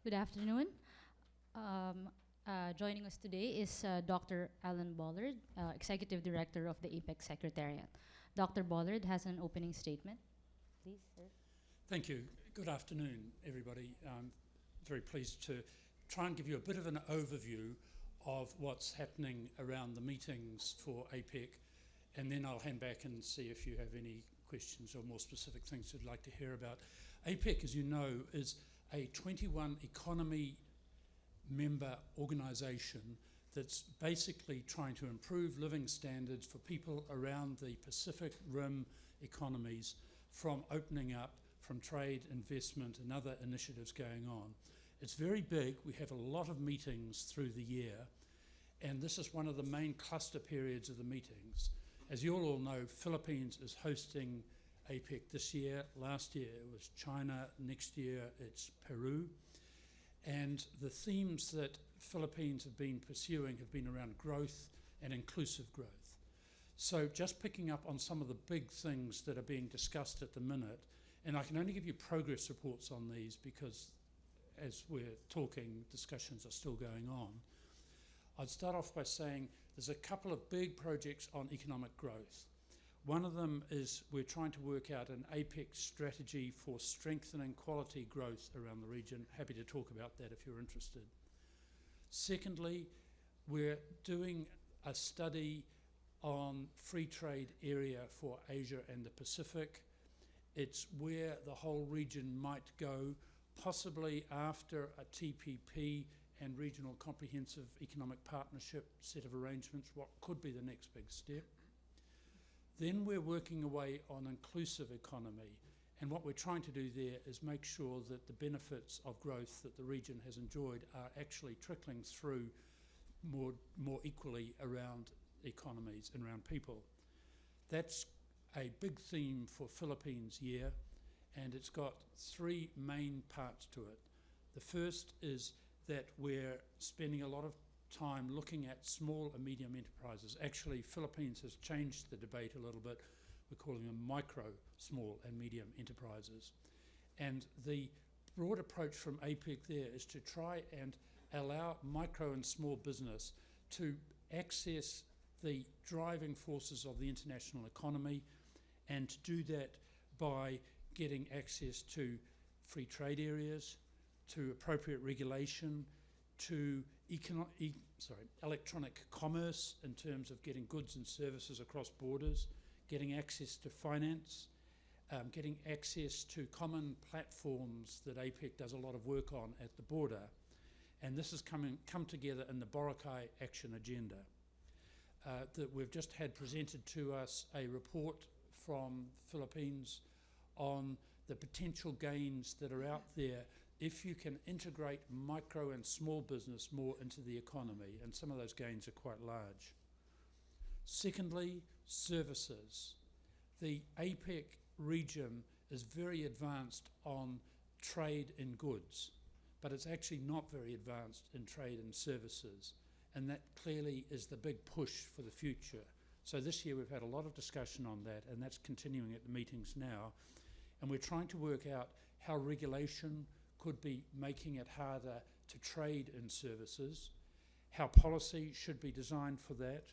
Good afternoon. Joining us today is Dr. Alan Bollard, Executive Director of the APEC Secretariat. Dr. Bollard has an opening statement. Please, sir. Thank you. Good afternoon, everybody. I'm very pleased to try and give you a bit of an overview of what's happening around the meetings for APEC, and then I'll hand back and see if you have any questions or more specific things you'd like to hear about. APEC, as you know, is a 21 economy member organisation that's basically trying to improve living standards for people around the Pacific Rim economies from opening up, from trade, investment and other initiatives going on. It's very big. We have a lot of meetings through the year, and this is one of the main cluster periods of the meetings. As you all know, Philippines is hosting APEC this year. Last year it was China, next year it's Peru. And the themes that Philippines have been pursuing have been around growth and inclusive growth. So just picking up on some of the big things that are being discussed at the minute, and I can only give you progress reports on these because as we're talking, discussions are still going on. I'd start off by saying there's a couple of big projects on economic growth. One of them is we're trying to work out an APEC strategy for strengthening quality growth around the region. Happy to talk about that if you're interested. Secondly, we're doing a study on free trade area for Asia and the Pacific. It's where the whole region might go, possibly after a TPP and regional comprehensive economic partnership set of arrangements, what could be the next big step. Then we're working away on inclusive economy, and what we're trying to do there is make sure that the benefits of growth that the region has enjoyed are actually trickling through more equally around economies and around people. That's a big theme for Philippines year, and it's got three main parts to it. The first is that we're spending a lot of time looking at small and medium enterprises. Actually, Philippines has changed the debate a little bit. We're calling them micro, small and medium enterprises. And the broad approach from APEC there is to try and allow micro and small business to access the driving forces of the international economy, and to do that by getting access to free trade areas, to appropriate regulation, to electronic commerce in terms of getting goods and services across borders, getting access to finance, getting access to common platforms that APEC does a lot of work on at the border. And this has come together in the Boracay Action Agenda. That we've just had presented to us a report from Philippines on the potential gains that are out there if you can integrate micro and small business more into the economy, and some of those gains are quite large. Secondly, services. The APEC region is very advanced on trade in goods, but it's actually not very advanced in trade in services, and that clearly is the big push for the future. So this year we've had a lot of discussion on that, and that's continuing at the meetings now, and we're trying to work out how regulation could be making it harder to trade in services, how policy should be designed for that,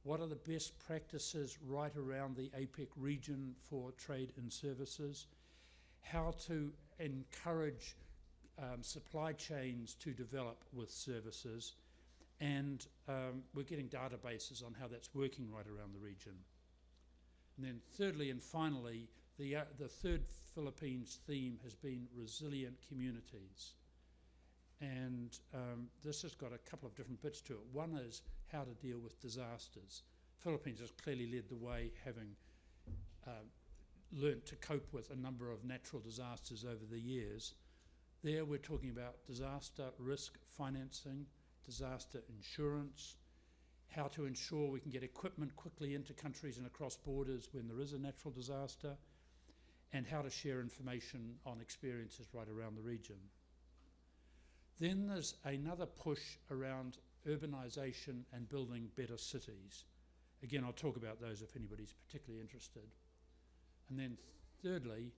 what are the best practices right around the APEC region for trade in services, how to encourage supply chains to develop with services, and we're getting databases on how that's working right around the region. And then thirdly and finally, the third Philippines theme has been resilient communities. And this has got a couple of different bits to it. One is how to deal with disasters. Philippines has clearly led the way, having learnt to cope with a number of natural disasters over the years. There we're talking about disaster risk financing, disaster insurance, how to ensure we can get equipment quickly into countries and across borders when there is a natural disaster, and how to share information on experiences right around the region. Then there's another push around urbanisation and building better cities. Again, I'll talk about those if anybody's particularly interested. And then thirdly,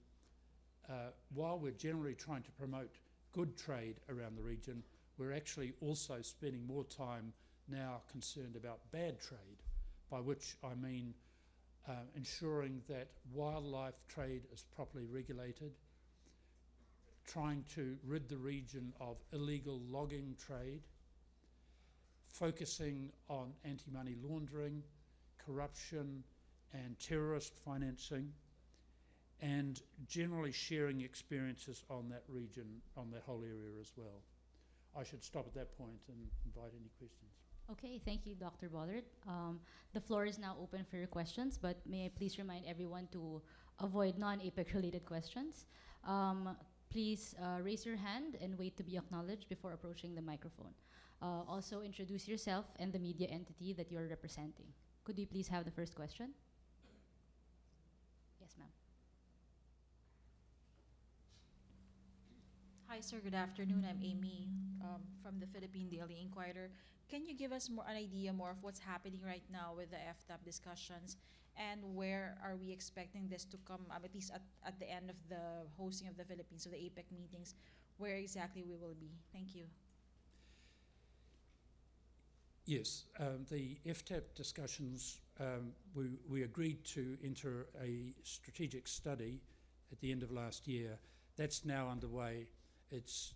while we're generally trying to promote good trade around the region, we're actually also spending more time now concerned about bad trade, by which I mean ensuring that wildlife trade is properly regulated, trying to rid the region of illegal logging trade, focusing on anti-money laundering, corruption and terrorist financing, and generally sharing experiences on that region, on that whole area as well. I should stop at that point and invite any questions. Okay, thank you, Dr. Bollard. The floor is now open for your questions, but may I please remind everyone to avoid non-APEC related questions. Please raise your hand and wait to be acknowledged before approaching the microphone. Also introduce yourself and the media entity that you're representing. Could we please have the first question? Yes, ma'am. Hi, sir. Good afternoon. I'm Amy from the Philippine Daily Inquirer. Can you give us an idea more of what's happening right now with the FTAP discussions, and where are we expecting this to come, at least at the end of the hosting of the Philippines, so the APEC meetings, where exactly we will be? Thank you. Yes, the FTAP discussions, we agreed to enter a strategic study at the end of last year. That's now underway. It's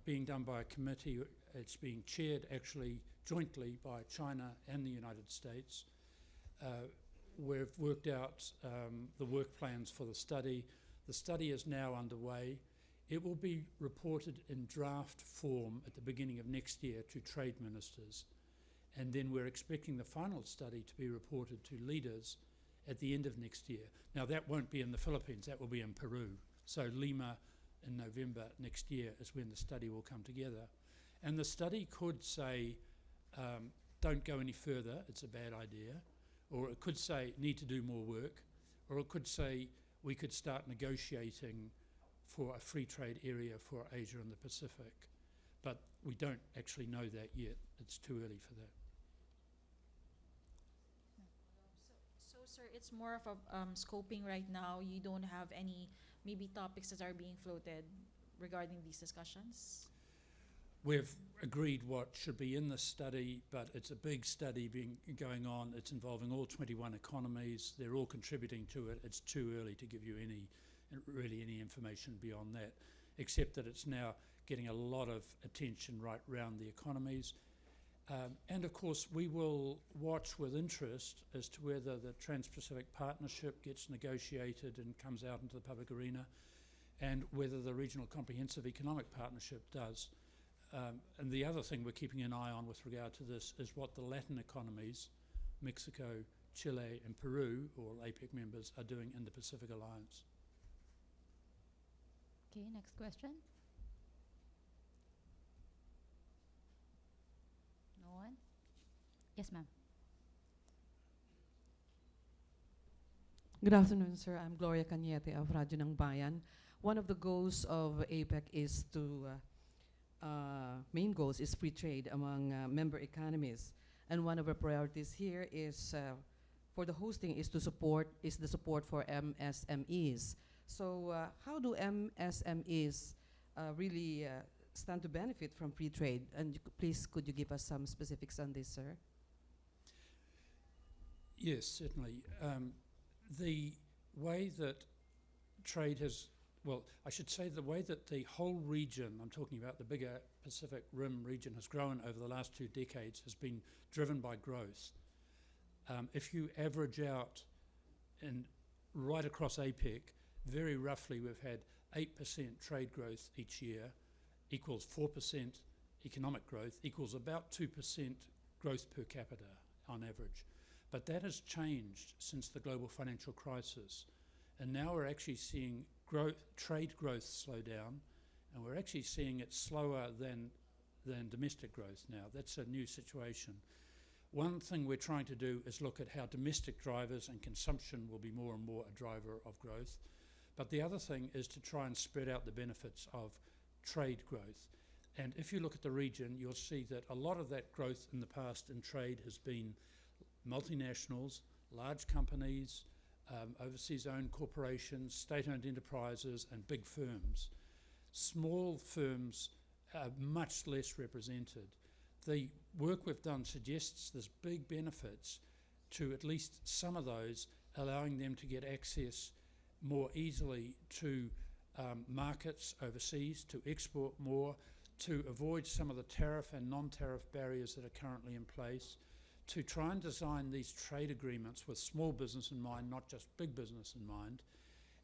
being done by a committee. It's being chaired actually jointly by China and the United States. We've worked out the work plans for the study. The study is now underway. It will be reported in draft form at the beginning of next year to trade ministers. And then we're expecting the final study to be reported to leaders at the end of next year. Now that won't be in the Philippines, that will be in Peru. So Lima in November next year is when the study will come together. And the study could say, don't go any further, it's a bad idea. Or it could say, need to do more work. Or it could say, we could start negotiating for a free trade area for Asia and the Pacific. But we don't actually know that yet. It's too early for that. So, sir, it's more of a scoping right now. You don't have any maybe topics that are being floated regarding these discussions? We've agreed what should be in the study, but it's a big study going on. It's involving all 21 economies. They're all contributing to it. It's too early to give you really any information beyond that, except that it's now getting a lot of attention right round the economies. And of course, we will watch with interest as to whether the Trans-Pacific Partnership gets negotiated and comes out into the public arena, and whether the Regional Comprehensive Economic Partnership does. And the other thing we're keeping an eye on with regard to this is what the Latin economies, Mexico, Chile and Peru, all APEC members, are doing in the Pacific Alliance. Okay, next question. No one? Yes, ma'am. Good afternoon, sir. I'm Gloria Cañete of Radyo ng Bayan. One of the goals of APEC is main goals is free trade among member economies. And one of our priorities here is, for the hosting, is the support for MSMEs. So how do MSMEs really stand to benefit from free trade? And please, could you give us some specifics on this, sir? Yes, certainly. The way that trade has, well, I should say the way that the whole region, I'm talking about the bigger Pacific Rim region, has grown over the last 2 decades has been driven by growth. If you average out and right across APEC, very roughly we've had 8% trade growth each year, equals 4% economic growth, equals about 2% growth per capita on average. But that has changed since the global financial crisis. And now we're actually seeing trade growth slow down, and we're actually seeing it slower than domestic growth now. That's a new situation. One thing we're trying to do is look at how domestic drivers and consumption will be more and more a driver of growth. But the other thing is to try and spread out the benefits of trade growth. And if you look at the region, you'll see that a lot of that growth in the past in trade has been multinationals, large companies, overseas-owned corporations, state-owned enterprises, and big firms. Small firms are much less represented. The work we've done suggests there's big benefits to at least some of those, allowing them to get access more easily to markets overseas, to export more, to avoid some of the tariff and non-tariff barriers that are currently in place, to try and design these trade agreements with small business in mind, not just big business in mind,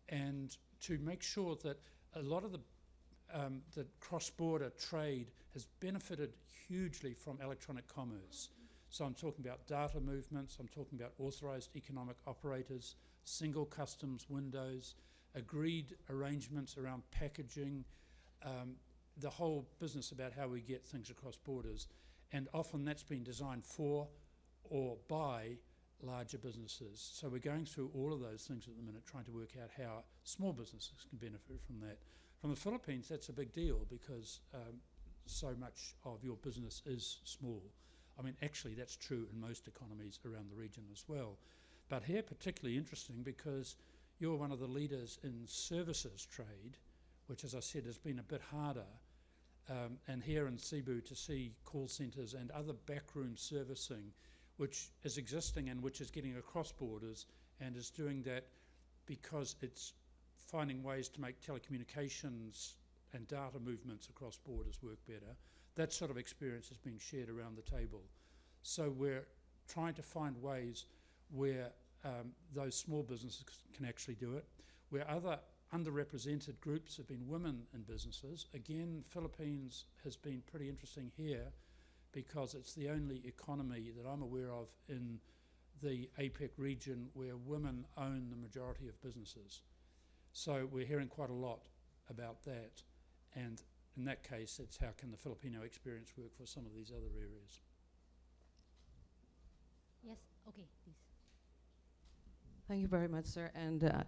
and to make sure that a lot of the cross-border trade has benefited hugely from electronic commerce. So I'm talking about data movements, I'm talking about authorised economic operators, single customs windows, agreed arrangements around packaging, the whole business about how we get things across borders. And often that's been designed for or by larger businesses. So we're going through all of those things at the minute, trying to work out how small businesses can benefit from that. From the Philippines, that's a big deal because so much of your business is small. I mean, actually, that's true in most economies around the region as well. But here, particularly interesting because you're one of the leaders in services trade, which, as I said, has been a bit harder. And here in Cebu, to see call centres and other backroom servicing, which is existing and which is getting across borders and is doing that because it's finding ways to make telecommunications and data movements across borders work better. That sort of experience is being shared around the table. So we're trying to find ways where those small businesses can actually do it, where other underrepresented groups have been women in businesses. Again, Philippines has been pretty interesting here because it's the only economy that I'm aware of in the APEC region where women own the majority of businesses. So we're hearing quite a lot about that, and in that case, it's how can the Filipino experience work for some of these other areas. Yes, okay, please. Thank you very much, sir. And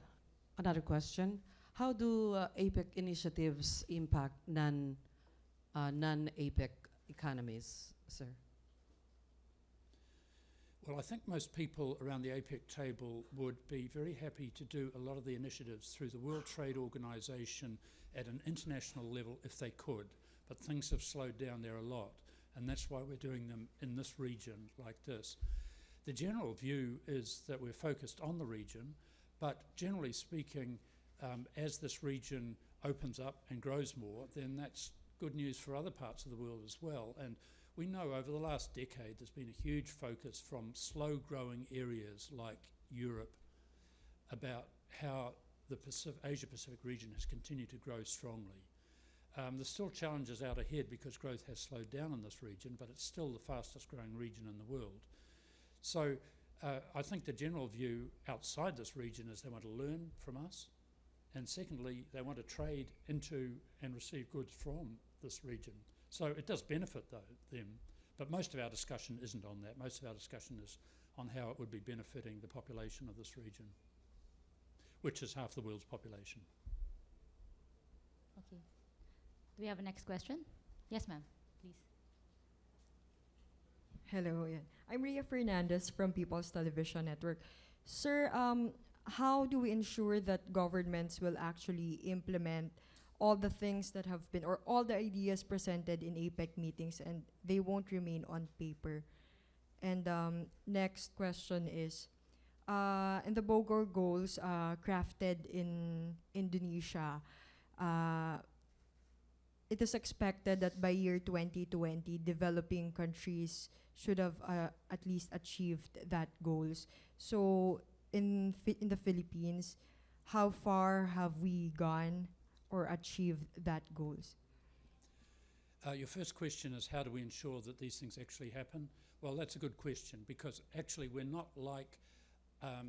another question. How do APEC initiatives impact non-APEC economies, sir? Well, I think most people around the APEC table would be very happy to do a lot of the initiatives through the World Trade Organization at an international level if they could, but things have slowed down there a lot, and that's why we're doing them in this region like this. The general view is that we're focused on the region, but generally speaking, as this region opens up and grows more, then that's good news for other parts of the world as well. And we know over the last decade there's been a huge focus from slow-growing areas like Europe about how the Asia-Pacific region has continued to grow strongly. There's still challenges out ahead because growth has slowed down in this region, but it's still the fastest-growing region in the world. So I think the general view outside this region is they want to learn from us, and secondly, they want to trade into and receive goods from this region. So it does benefit them, but most of our discussion isn't on that. Most of our discussion is on how it would be benefiting the population of this region, which is half the world's population. Okay. Do we have a next question? Yes, ma'am, please. Hello, yeah. I'm Ria Fernandez from People's Television Network. Sir, how do we ensure that governments will actually implement all the things that have been, or all the ideas presented in APEC meetings, and they won't remain on paper? And next question is, in the Bogor goals crafted in Indonesia, it is expected that by year 2020, developing countries should have at least achieved that goals. So in the Philippines, how far have we gone or achieved that goals? Your first question is how do we ensure that these things actually happen? Well, that's a good question because actually we're not like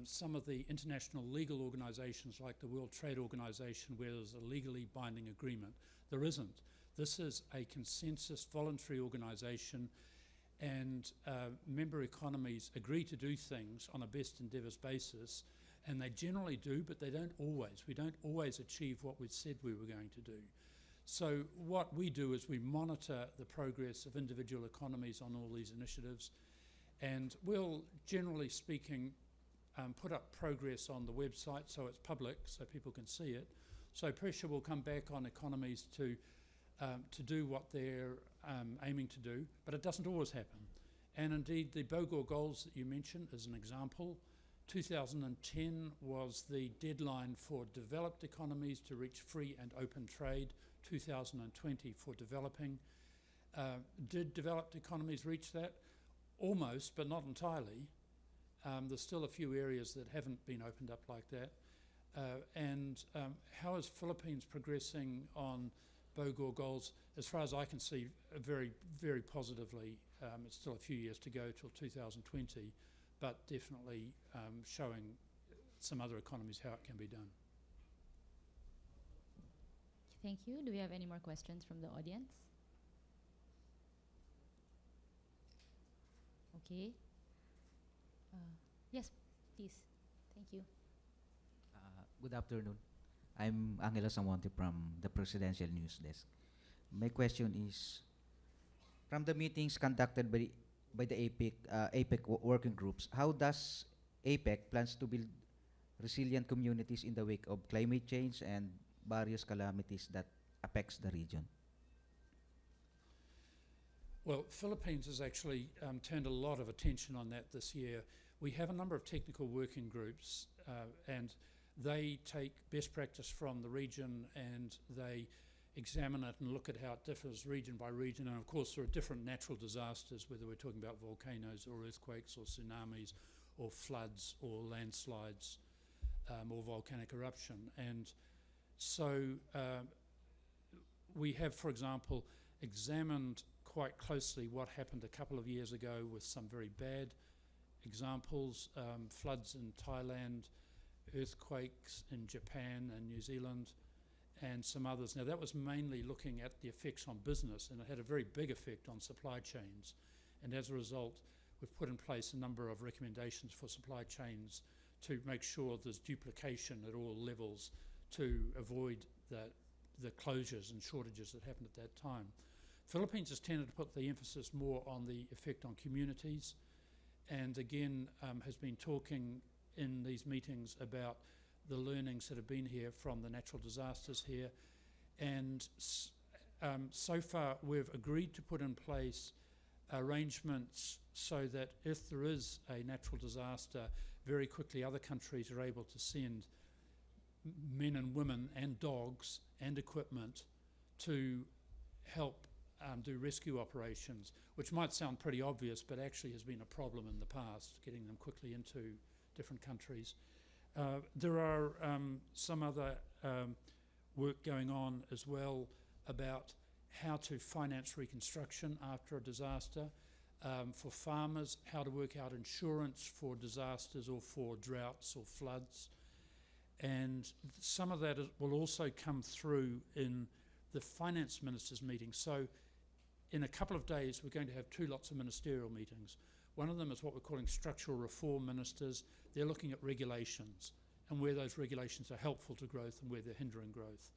some of the international legal organizations like the World Trade Organization where there's a legally binding agreement. There isn't. This is a consensus voluntary organization, and member economies agree to do things on a best endeavours basis, and they generally do, but they don't always. We don't always achieve what we said we were going to do. So what we do is we monitor the progress of individual economies on all these initiatives, and we'll, generally speaking, put up progress on the website so it's public, so people can see it. So pressure will come back on economies to do what they're aiming to do, but it doesn't always happen. And indeed, the Bogor goals that you mentioned is an example. 2010 was the deadline for developed economies to reach free and open trade, 2020 for developing. Did developed economies reach that? Almost, but not entirely. There's still a few areas that haven't been opened up like that. How is Philippines progressing on Bogor goals? As far as I can see, very, very positively. It's still a few years to go till 2020, but definitely showing some other economies how it can be done. Thank you. Do we have any more questions from the audience? Okay. Yes, please. Thank you. Good afternoon. I'm Angelo Samonte from the Presidential News Desk. My question is, from the meetings conducted by the APEC working groups, how does APEC plans to build resilient communities in the wake of climate change and various calamities that affects the region? Well, Philippines has actually turned a lot of attention on that this year. We have a number of technical working groups and they take best practice from the region and they examine it and look at how it differs region by region. And of course there are different natural disasters, whether we're talking about volcanoes or earthquakes or tsunamis or floods or landslides or volcanic eruption. And so we have, for example, examined quite closely what happened a couple of years ago with some very bad examples, floods in Thailand, earthquakes in Japan and New Zealand, and some others. Now that was mainly looking at the effects on business, and it had a very big effect on supply chains. And as a result, we've put in place a number of recommendations for supply chains to make sure there's duplication at all levels to avoid the closures and shortages that happened at that time. Philippines has tended to put the emphasis more on the effect on communities, and again has been talking in these meetings about the learnings that have been here from the natural disasters here. And so far we've agreed to put in place arrangements so that if there is a natural disaster, very quickly other countries are able to send men and women and dogs and equipment to help do rescue operations, which might sound pretty obvious, but actually has been a problem in the past, getting them quickly into different countries. There are some other work going on as well about how to finance reconstruction after a disaster. For farmers, how to work out insurance for disasters or for droughts or floods. And some of that will also come through in the finance ministers' meeting. So in a couple of days, we're going to have two lots of ministerial meetings. One of them is what we're calling structural reform ministers. They're looking at regulations and where those regulations are helpful to growth and where they're hindering growth.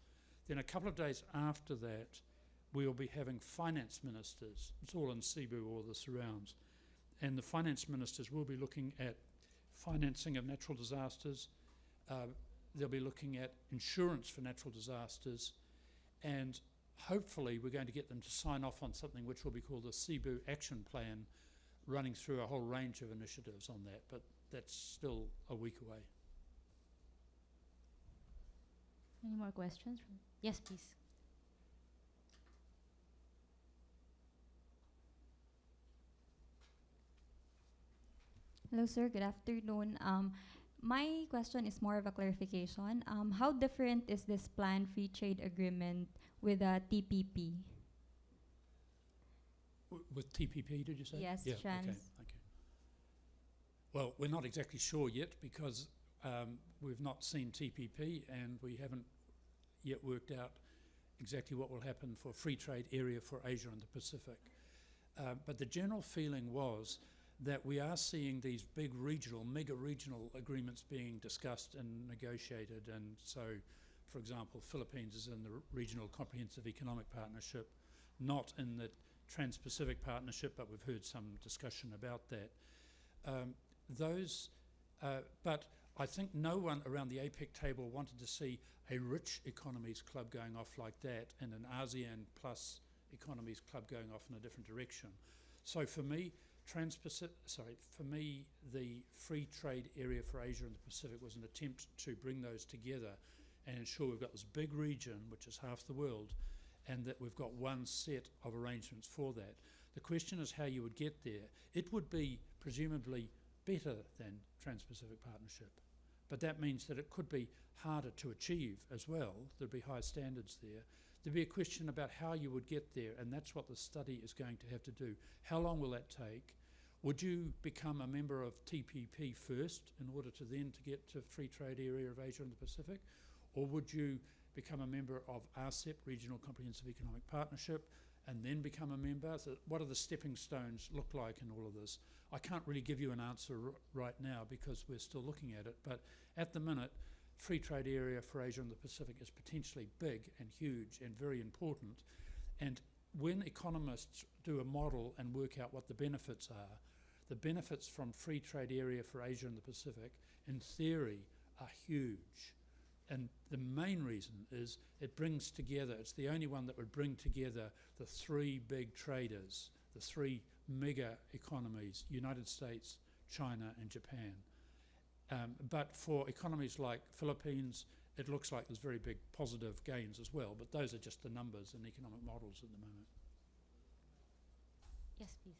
Then a couple of days after that, we'll be having finance ministers. It's all in Cebu or the surrounds. And the finance ministers will be looking at financing of natural disasters. They'll be looking at insurance for natural disasters. And hopefully we're going to get them to sign off on something which will be called the Cebu Action Plan, running through a whole range of initiatives on that, but that's still a week away. Any more questions? Yes, please. Hello, sir. Good afternoon. My question is more of a clarification. How different is this planned free trade agreement with the TPP? With TPP, did you say? Yes, yeah, okay, okay. Well, we're not exactly sure yet because we've not seen TPP and we haven't yet worked out exactly what will happen for free trade area for Asia and the Pacific. But the general feeling was that we are seeing these big regional, mega regional agreements being discussed and negotiated. And so, for example, Philippines is in the Regional Comprehensive Economic Partnership, not in the Trans-Pacific Partnership, but we've heard some discussion about that. But I think no one around the APEC table wanted to see a rich economies club going off like that and an ASEAN plus economies club going off in a different direction. So for me, the free trade area for Asia and the Pacific was an attempt to bring those together and ensure we've got this big region, which is half the world, and that we've got one set of arrangements for that. The question is how you would get there. It would be presumably better than Trans-Pacific Partnership, but that means that it could be harder to achieve as well. There'd be high standards there. There'd be a question about how you would get there, and that's what the study is going to have to do. How long will that take? Would you become a member of TPP first in order to then to get to Free Trade Area of Asia and the Pacific? Or would you become a member of RCEP, Regional Comprehensive Economic Partnership, and then become a member? So what do the stepping stones look like in all of this? I can't really give you an answer right now because we're still looking at it, but at the minute, Free Trade Area for Asia and the Pacific is potentially big and huge and very important. And when economists do a model and work out what the benefits are, the benefits from Free Trade Area for Asia and the Pacific, in theory, are huge. And the main reason is it brings together, it's the only one that would bring together the three big traders, the three mega economies, United States, China and Japan. But for economies like Philippines, it looks like there's very big positive gains as well, but those are just the numbers and economic models at the moment. Yes, please.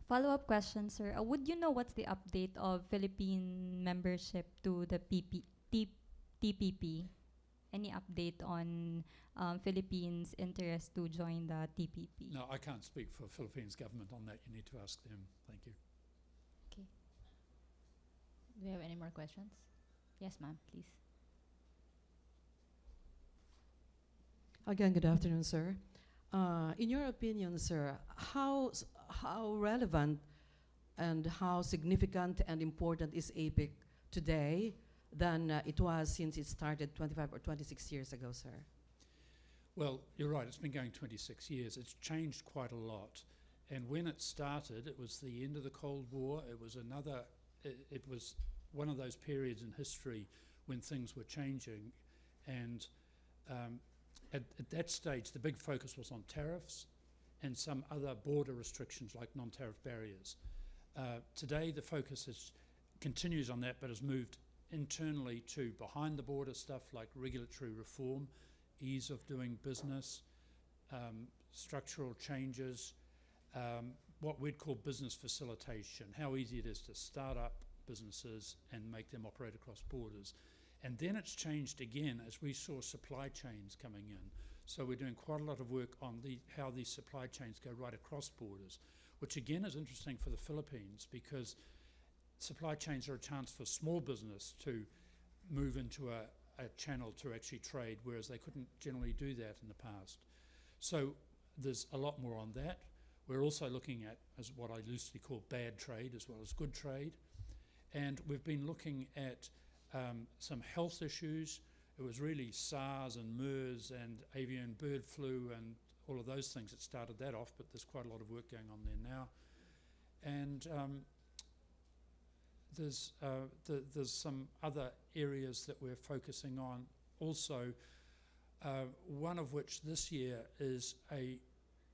Follow-up question, sir. Would you know what's the update of Philippine membership to the TPP? Any update on Philippines' interest to join the TPP? No, I can't speak for Philippines government on that. You need to ask them. Thank you. Okay. Do we have any more questions? Yes, ma'am, please. Again, good afternoon, sir. In your opinion, sir, how relevant and how significant and important is APEC today than it was since it started 25 or 26 years ago, sir? Well, you're right. It's been going 26 years. It's changed quite a lot. And when it started, it was the end of the Cold War. It was it was one of those periods in history when things were changing. And at that stage, the big focus was on tariffs and some other border restrictions like non-tariff barriers. Today, the focus continues on that, but has moved internally to behind the border stuff like regulatory reform, ease of doing business, structural changes, what we'd call business facilitation, how easy it is to start up businesses and make them operate across borders. And then it's changed again as we saw supply chains coming in. So we're doing quite a lot of work on how these supply chains go right across borders, which again is interesting for the Philippines because supply chains are a chance for small business to move into a channel to actually trade, whereas they couldn't generally do that in the past. So there's a lot more on that. We're also looking at as what I loosely call bad trade as well as good trade. And we've been looking at some health issues. It was really SARS and MERS and avian bird flu and all of those things that started that off, but there's quite a lot of work going on there now. And there's some other areas that we're focusing on also, one of which this year is a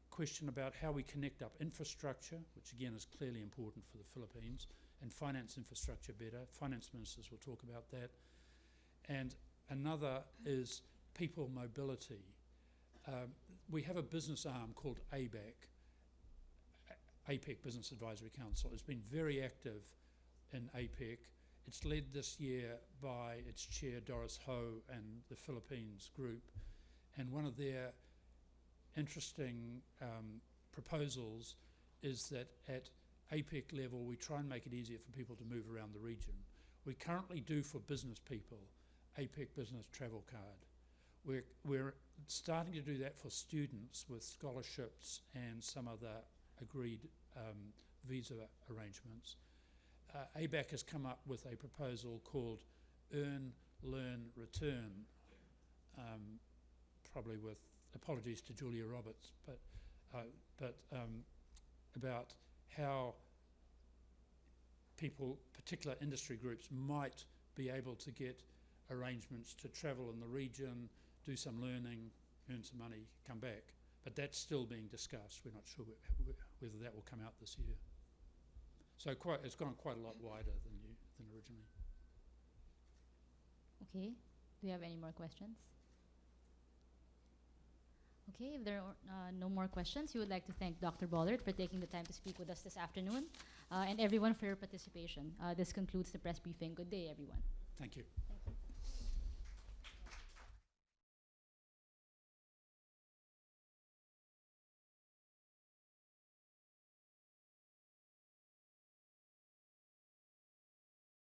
question about how we connect up infrastructure, which again is clearly important for the Philippines, and finance infrastructure better. Finance ministers will talk about that. And another is people mobility. We have a business arm called ABAC, APEC Business Advisory Council. It's been very active in APEC. It's led this year by its chair, Doris Ho, and the Philippines group. And one of their interesting proposals is that at APEC level, we try and make it easier for people to move around the region. We currently do for business people, APEC Business Travel Card. We're starting to do that for students with scholarships and some other agreed visa arrangements. ABAC has come up with a proposal called Earn, Learn, Return, probably with apologies to Julia Roberts, but about how people, particular industry groups, might be able to get arrangements to travel in the region, do some learning, earn some money, come back. But that's still being discussed. We're not sure whether that will come out this year. So it's gone quite a lot wider than originally. Okay. Do you have any more questions? Okay, if there are no more questions, we would like to thank Dr. Bollard for taking the time to speak with us this afternoon, and everyone for your participation. This concludes the press briefing. Good day, everyone. Thank you.